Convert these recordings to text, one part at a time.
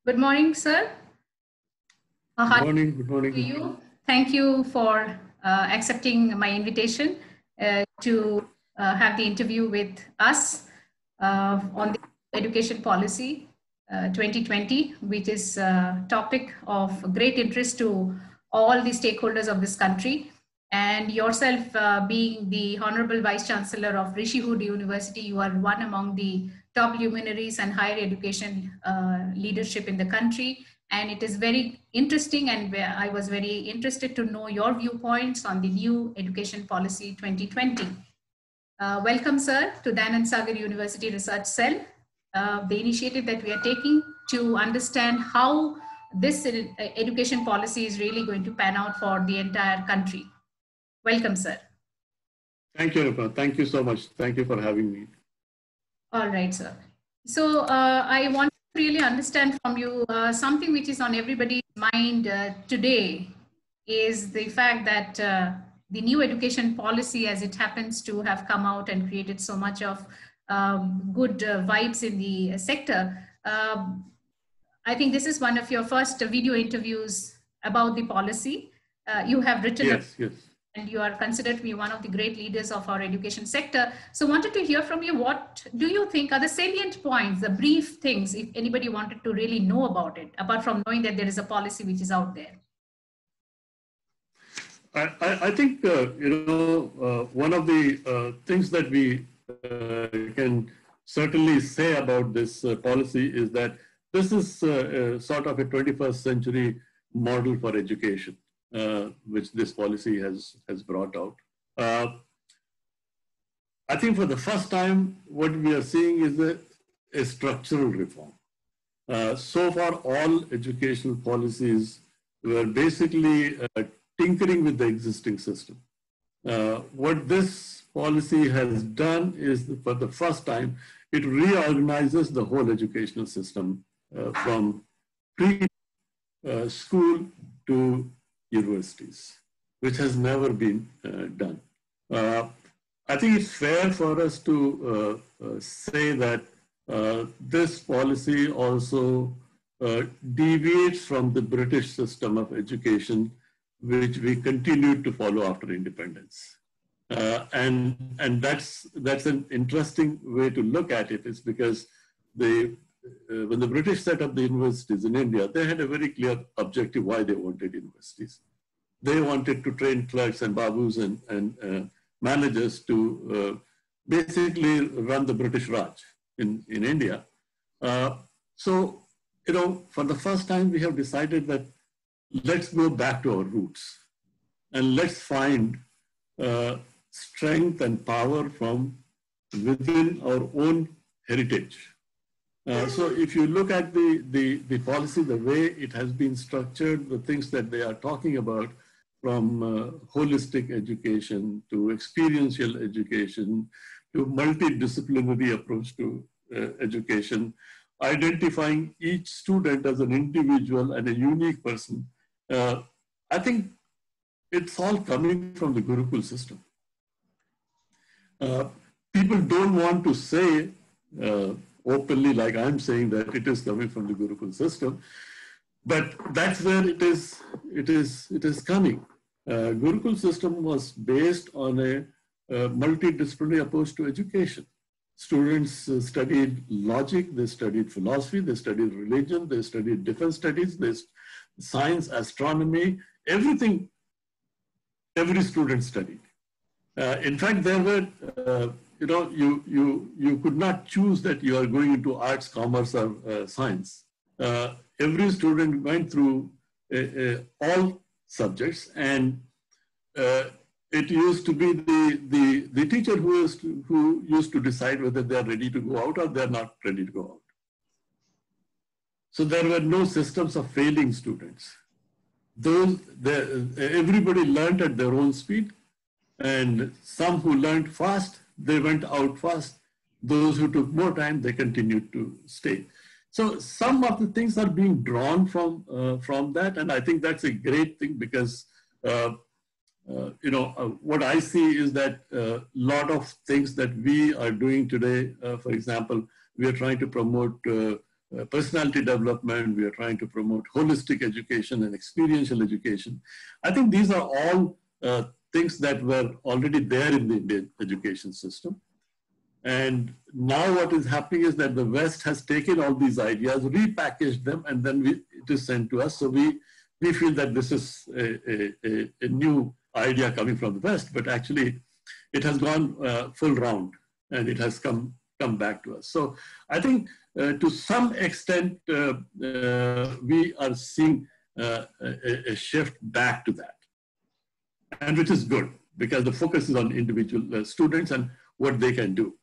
Good morning, sir. Good morning. Good morning To you. Thank you for accepting my invitation to have the interview with us on the education policy 2020, which is a topic of great interest to all the stakeholders of this country. And yourself being the Honorable Vice Chancellor of Rishi Hood University, you are one among the top luminaries and higher education leadership in the country. And it is very interesting, and I was very interested to know your viewpoints on the new education policy 2020. Welcome, sir, to Dayanand Sagar University Research Cell, the initiative that we are taking to understand how this education policy is really going to pan out for the entire country. Welcome, sir. Thank you, Anupama. Thank you so much. Thank you for having me. All right, sir. So I want to really understand from you something which is on everybody's mind today is the fact that the new education policy, as it happens to have come out and created so much of good vibes in the sector. I think this is one of your first video interviews about the policy. You have written yes. And you are considered to be one of the great leaders of our education sector. So wanted to hear from you, what do you think are the salient points, the brief things, if anybody wanted to really know about it, apart from knowing that there is a policy which is out there? I think, one of the things that we can certainly say about this policy is that this is sort of a 21st century model for education. Which this policy has brought out. I think for the first time, what we are seeing is a structural reform. So far, all educational policies were basically tinkering with the existing system. What this policy has done is, for the first time, it reorganizes the whole educational system from pre-school to universities, which has never been done. I think it's fair for us to say that this policy also deviates from the British system of education, which we continued to follow after independence. And that's an interesting way to look at it, is because when the British set up the universities in India, they had a very clear objective why they wanted universities. They wanted to train clerks and babus and managers to basically run the British Raj in India. So, for the first time, we have decided that let's go back to our roots and let's find strength and power from within our own heritage. So if you look at the policy, the way it has been structured, the things that they are talking about, from holistic education to experiential education to multidisciplinary approach to education, identifying each student as an individual and a unique person, I think it's all coming from the Gurukul system. People don't want to say openly, like I'm saying, that it is coming from the Gurukul system, but that's where it is coming. Gurukul system was based on a multidisciplinary approach to education. Students studied logic, they studied philosophy, they studied religion, they studied defense studies, science, astronomy, everything. Every student studied. In fact, there were you could not choose that you are going into arts, commerce, or science. Every student went through all subjects, and it used to be the teacher who used to decide whether they are ready to go out or they are not ready to go out. So there were no systems of failing students. Everybody learned at their own speed, and some who learned fast, they went out fast. Those who took more time, they continued to stay. So some of the things are being drawn from that, and I think that's a great thing, because what I see is that a lot of things that we are doing today, for example, we are trying to promote personality development. We are trying to promote holistic education and experiential education. I think these are all things that were already there in the Indian education system. And now what is happening is that the West has taken all these ideas, repackaged them, and then it is sent to us. So we feel that this is a new idea coming from the West, but actually it has gone full round and it has come back to us. So I think to some extent we are seeing a shift back to that, and which is good because the focus is on individual students and what they can do.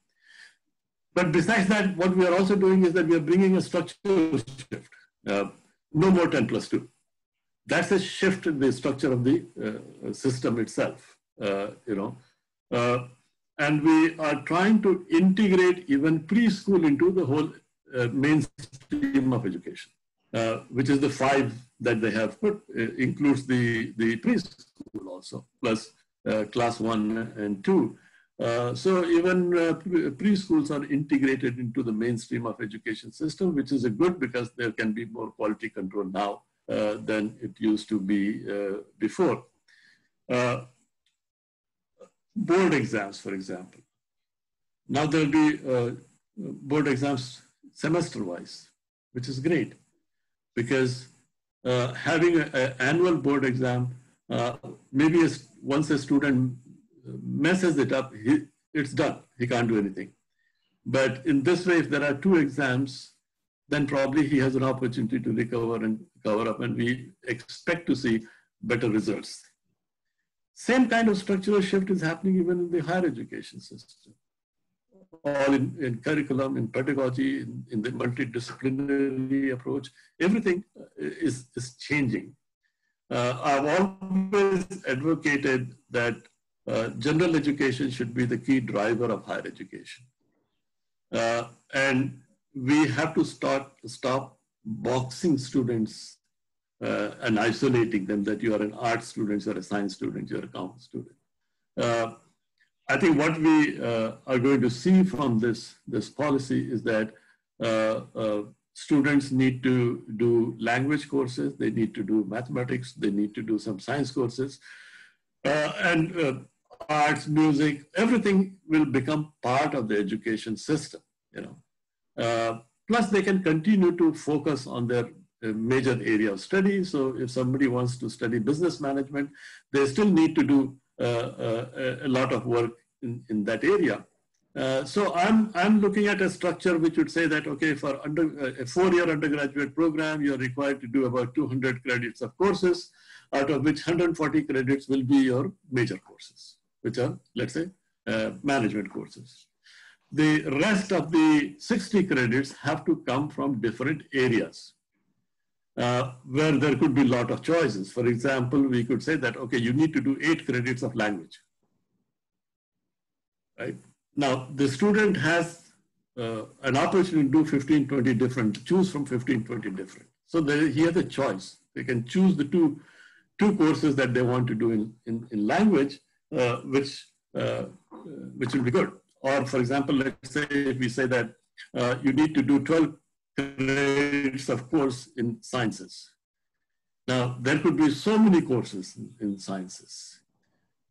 But besides that, what we are also doing is that we are bringing a structural shift. No more 10+2. That's a shift in the structure of the system itself, and we are trying to integrate even preschool into the whole mainstream of education, which is the 5 that they have put, includes the preschool also, plus class 1 and 2. So even preschools are integrated into the mainstream of education system, which is a good because there can be more quality control now than it used to be before. Board exams, for example. Now there'll be board exams semester-wise, which is great because having an annual board exam, maybe once a student messes it up, it's done. He can't do anything. But in this way, if there are 2 exams, then probably he has an opportunity to recover and cover up, and we expect to see better results. Same kind of structural shift is happening even in the higher education system. All in curriculum, in pedagogy, in the multidisciplinary approach, everything is changing. I've always advocated that general education should be the key driver of higher education. And we have to stop boxing students and isolating them, that you are an art student, you're a science student, you're a commerce student. I think what we are going to see from this policy is that students need to do language courses, they need to do mathematics, they need to do some science courses, and arts, music, everything will become part of the education system, plus they can continue to focus on their major area of study. So if somebody wants to study business management, they still need to do a lot of work in that area. So I'm looking at a structure which would say that, okay, for a 4-year undergraduate program, you're required to do about 200 credits of courses, out of which 140 credits will be your major courses, which are, let's say, management courses. The rest of the 60 credits have to come from different areas where there could be a lot of choices. For example, we could say that, okay, you need to do 8 credits of language, right? Now, the student has an opportunity to do 15, 20 different, choose from 15, 20 different. So he has a choice. They can choose the two courses that they want to do in language, which will be good. Or for example, let's say if we say that you need to do 12 credits of course in sciences. Now, there could be so many courses in sciences,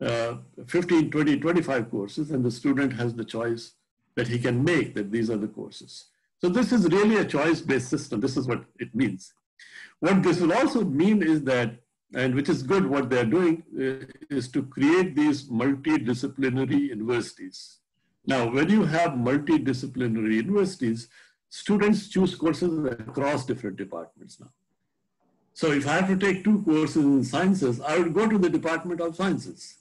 15, 20, 25 courses, and the student has the choice that he can make, that these are the courses. So this is really a choice-based system. This is what it means. What this will also mean is that, and which is good, what they're doing is to create these multidisciplinary universities. Now, when you have multidisciplinary universities, students choose courses across different departments now. So if I have to take 2 courses in sciences, I would go to the Department of Sciences.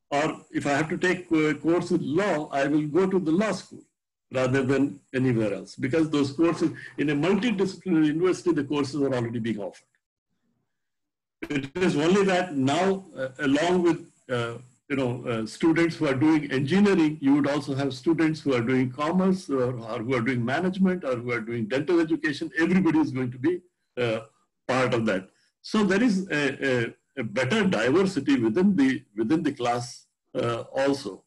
Or if I have to take a course in law, I will go to the law school rather than anywhere else, because those courses in a multidisciplinary university, the courses are already being offered. It is only that now, along with students who are doing engineering, you would also have students who are doing commerce or who are doing management or who are doing dental education. Everybody is going to be part of that. So there is a better diversity within the class also.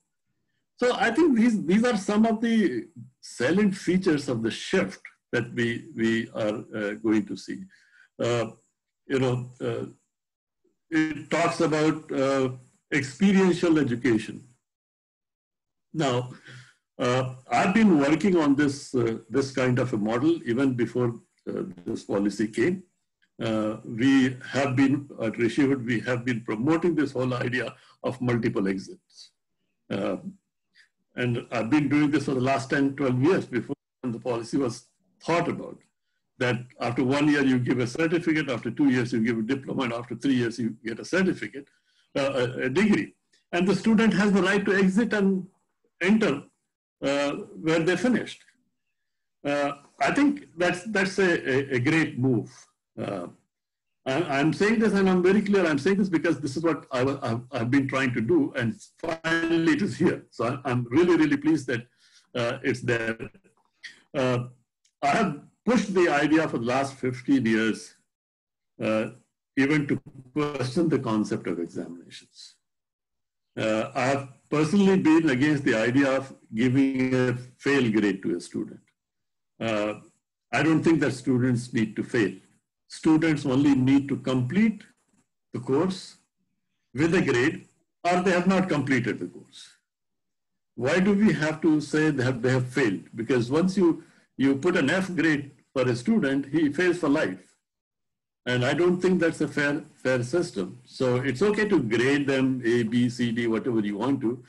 So I think these are some of the salient features of the shift that we are going to see. You know, it talks about experiential education. Now, I've been working on this kind of a model even before this policy came. We have been at Rishihood, we have been promoting this whole idea of multiple exits. And I've been doing this for the last 10, 12 years before the policy was thought about. That after 1 year you give a certificate, after 2 years you give a diploma, and after 3 years you get a certificate, a degree. And the student has the right to exit and enter where they finished. I think that's a great move. I'm saying this, and I'm very clear. I'm saying this because this is what I've been trying to do, and finally it is here. So I'm really, really pleased that it's there. I have pushed the idea for the last 15 years, even to question the concept of examinations. I have personally been against the idea of giving a fail grade to a student. I don't think that students need to fail. Students only need to complete the course with a grade, or they have not completed the course. Why do we have to say that they have failed? Because once you put an F grade for a student, he fails for life. And I don't think that's a fair system. So it's okay to grade them A, B, C, D, whatever you want to,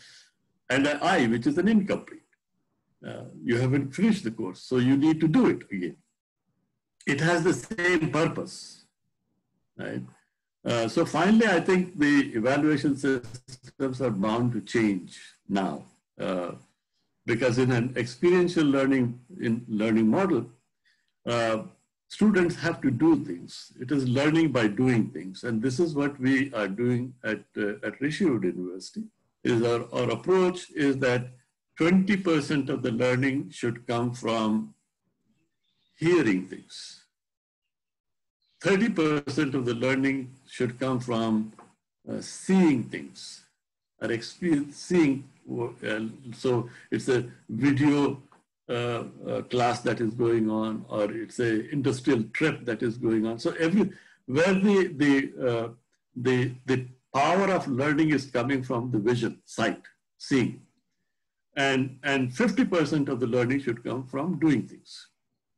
and an I, which is an incomplete. You haven't finished the course, so you need to do it again. It has the same purpose, right? So finally, I think the evaluation systems are bound to change now, because in an experiential learning model, students have to do things. It is learning by doing things, and this is what we are doing at Rishihood University. Our approach is that 20% of the learning should come from hearing things. 30% of the learning should come from seeing things or experiencing. So it's a video class that is going on, or it's an industrial trip that is going on. So where the power of learning is coming from the vision, sight, seeing. And 50% of the learning should come from doing things.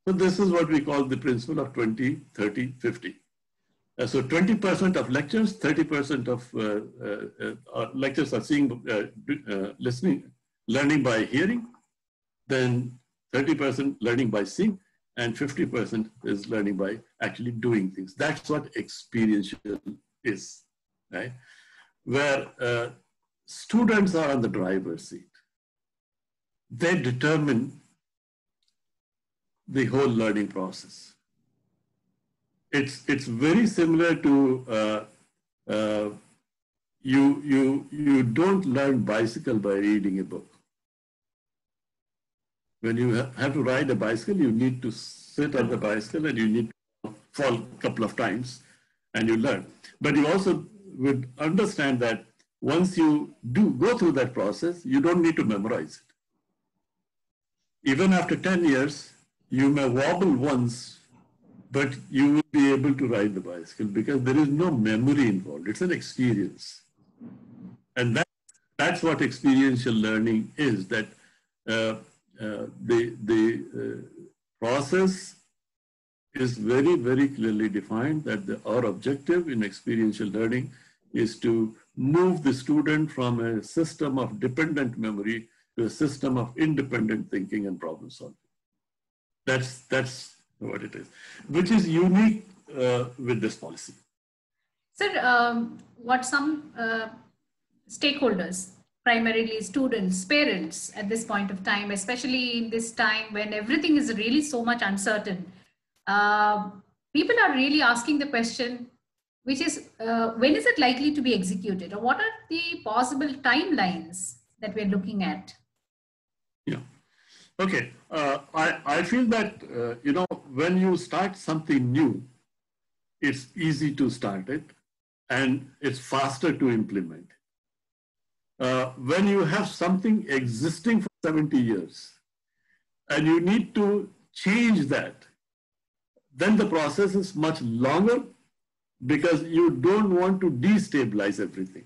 So this is what we call the principle of 20, 30, 50. So 20% of lectures, 30% of lectures are listening, learning by hearing, then 30% learning by seeing, and 50% is learning by actually doing things. That's what experiential is, right? Where students are on the driver's seat. They determine the whole learning process. It's very similar to you don't learn bicycle by reading a book. When you have to ride a bicycle, you need to sit on the bicycle and you need to fall a couple of times and you learn. But you also would understand that once you do go through that process, you don't need to memorize it. Even after 10 years, you may wobble once, but you will be able to ride the bicycle because there is no memory involved. It's an experience. And that's what experiential learning is, that the process is very, very clearly defined, that our objective in experiential learning is to move the student from a system of dependent memory to a system of independent thinking and problem solving. That's what it is, which is unique with this policy. Sir, what some stakeholders, primarily students, parents at this point of time, especially in this time when everything is really so much uncertain, people are really asking the question, which is, when is it likely to be executed? Or what are the possible timelines that we're looking at? Yeah. Okay. I feel that, when you start something new, it's easy to start it and it's faster to implement. When you have something existing for 70 years and you need to change that, then the process is much longer because you don't want to destabilize everything.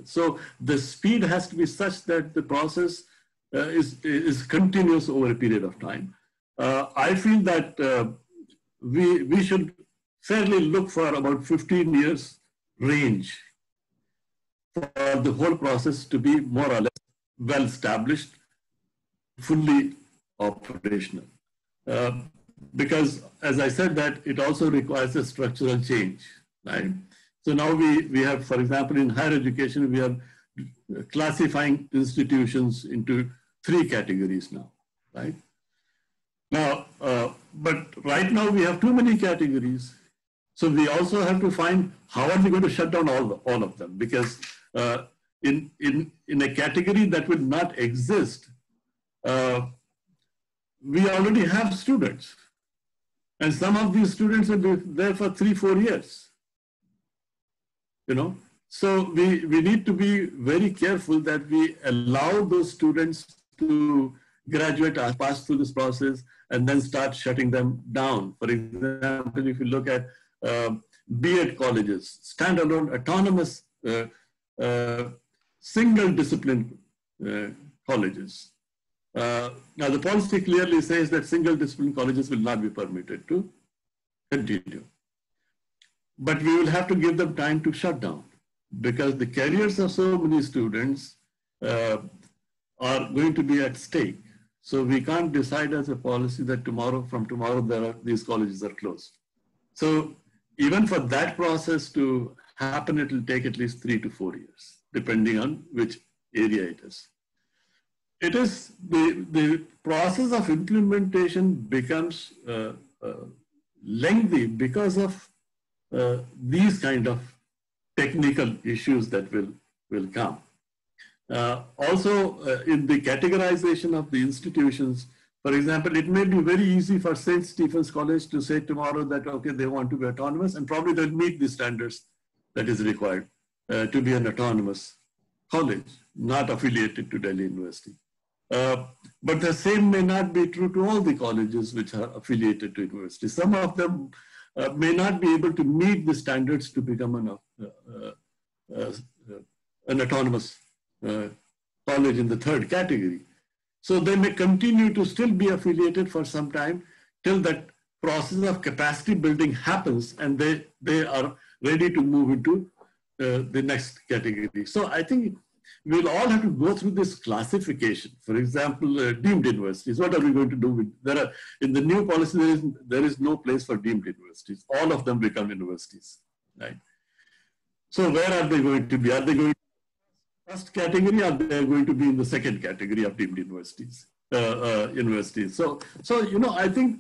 So the speed has to be such that the process is continuous over a period of time. I feel that we should fairly look for about 15 years range for the whole process to be more or less well established, fully operational. Because as I said that it also requires a structural change, right? So now we have, for example, in higher education, we are classifying institutions into 3 categories now, right? Now, but right now we have too many categories. So we also have to find how are we going to shut down all of them, because in a category that will not exist, we already have students. And some of these students will be there for 3-4 years. You know, so we need to be very careful that we allow those students to graduate or pass through this process and then start shutting them down. For example, if you look at B.Ed colleges, standalone, autonomous, single discipline colleges. Now the policy clearly says that single discipline colleges will not be permitted to continue. But we will have to give them time to shut down because the careers of so many students are going to be at stake. So we can't decide as a policy that from tomorrow these colleges are closed. So even for that process to happen, it will take at least 3 to 4 years, depending on which area it is. It is the process of implementation becomes lengthy because of these kind of technical issues that will come. Also, in the categorization of the institutions, for example, it may be very easy for St. Stephen's College to say tomorrow that, okay, they want to be autonomous, and probably they'll meet the standards that is required to be an autonomous college, not affiliated to Delhi University. But the same may not be true to all the colleges which are affiliated to universities. Some of them may not be able to meet the standards to become an autonomous college in the 3rd category. So they may continue to still be affiliated for some time till that process of capacity building happens and they are ready to move into the next category. So I think we'll all have to go through this classification. For example, deemed universities, what are we going to do with, in the new policy, there is no place for deemed universities. All of them become universities, right? So where are they going to be? Are they going to be in the 1st category or are they going to be in the 2nd category of deemed universities? So you know, I think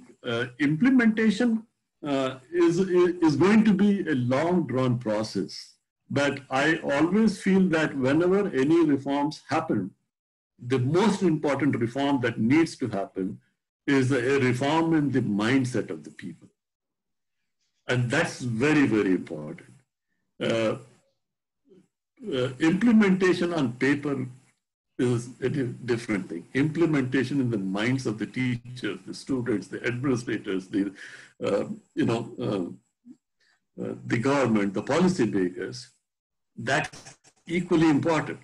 implementation is going to be a long drawn process. But I always feel that whenever any reforms happen, the most important reform that needs to happen is a reform in the mindset of the people. And that's very, very important. Implementation on paper is a different thing. Implementation in the minds of the teachers, the students, the administrators, the government, the policy makers, that's equally important.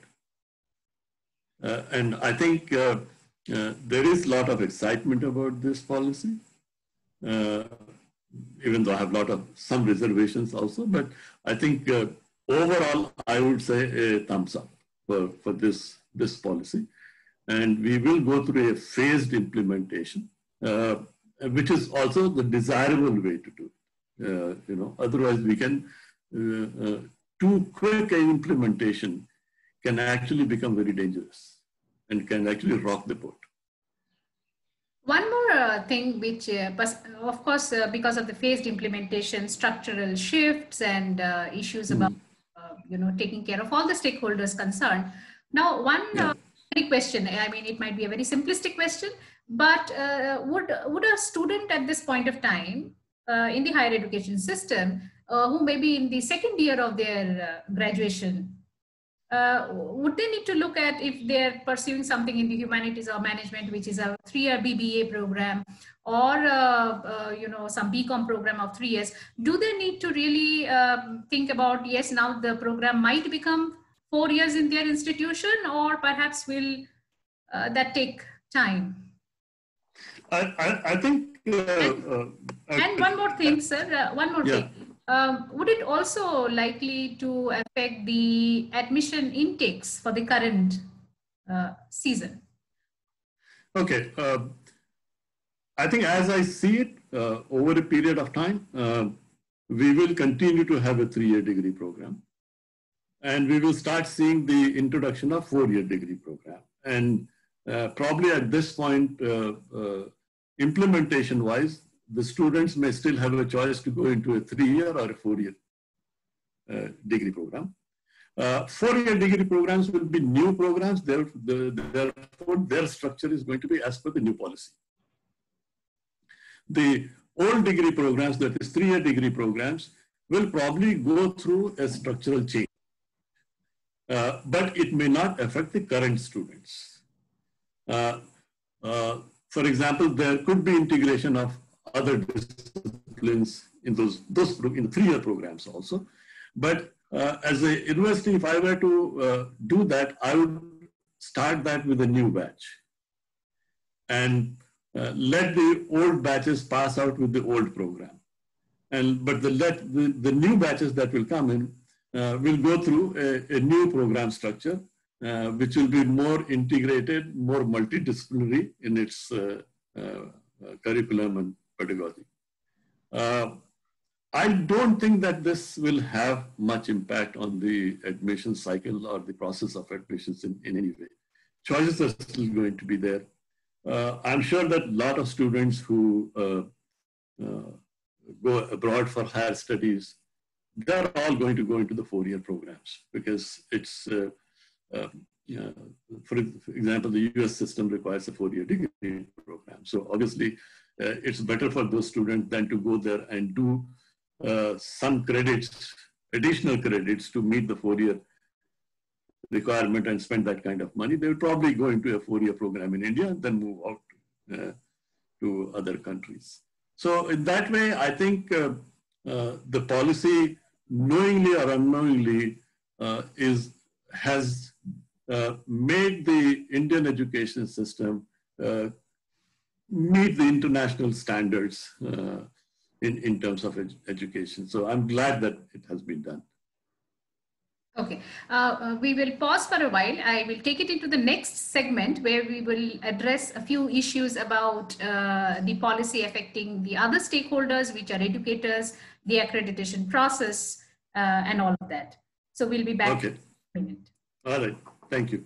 And I think there is a lot of excitement about this policy, even though I have some reservations also, but I think overall, I would say a thumbs up for this policy. And we will go through a phased implementation, which is also the desirable way to do it. Otherwise we can, too quick an implementation can actually become very dangerous and can actually rock the boat. One more thing which, of course, because of the phased implementation, structural shifts and issues about, taking care of all the stakeholders concerned. Now, one question, I mean, it might be a very simplistic question, but would a student at this point of time in the higher education system, who may be in the 2nd year of their graduation, would they need to look at if they're pursuing something in the humanities or management, which is a 3-year BBA program, or some BCom program of 3 years? Do they need to really think about, yes, now the program might become 4 years in their institution, or perhaps will that take time? I think. And one more thing, sir. One more thing. Would it also likely to affect the admission intakes for the current season? Okay. I think as I see it, over a period of time, we will continue to have a 3-year degree program. And we will start seeing the introduction of 4-year degree program. And probably at this point, implementation-wise, the students may still have a choice to go into a 3-year or a 4-year degree program. 4-year degree programs will be new programs. Therefore, their structure is going to be as per the new policy. The old degree programs, that is 3-year degree programs, will probably go through a structural change. But it may not affect the current students. For example, there could be integration of other disciplines in those in the 3-year programs also. But as a university, if I were to do that, I would start that with a new batch and let the old batches pass out with the old program. But the new batches that will come in will go through a new program structure, which will be more integrated, more multidisciplinary in its curriculum and pedagogy. I don't think that this will have much impact on the admission cycle or the process of admissions in any way. Choices are still going to be there. I'm sure that a lot of students who go abroad for higher studies, they're all going to go into the 4-year programs because it's, for example, the US system requires a 4-year degree program. So obviously, it's better for those students than to go there and do some credits, additional credits to meet the 4-year requirement and spend that kind of money. They will probably go into a 4-year program in India and then move out to other countries. So in that way, I think the policy, knowingly or unknowingly, has made the Indian education system meet the international standards in terms of education. So I'm glad that it has been done. Okay, we will pause for a while. I will take it into the next segment where we will address a few issues about the policy affecting the other stakeholders, which are educators, the accreditation process, and all of that. So we'll be back in a minute. All right. Thank you.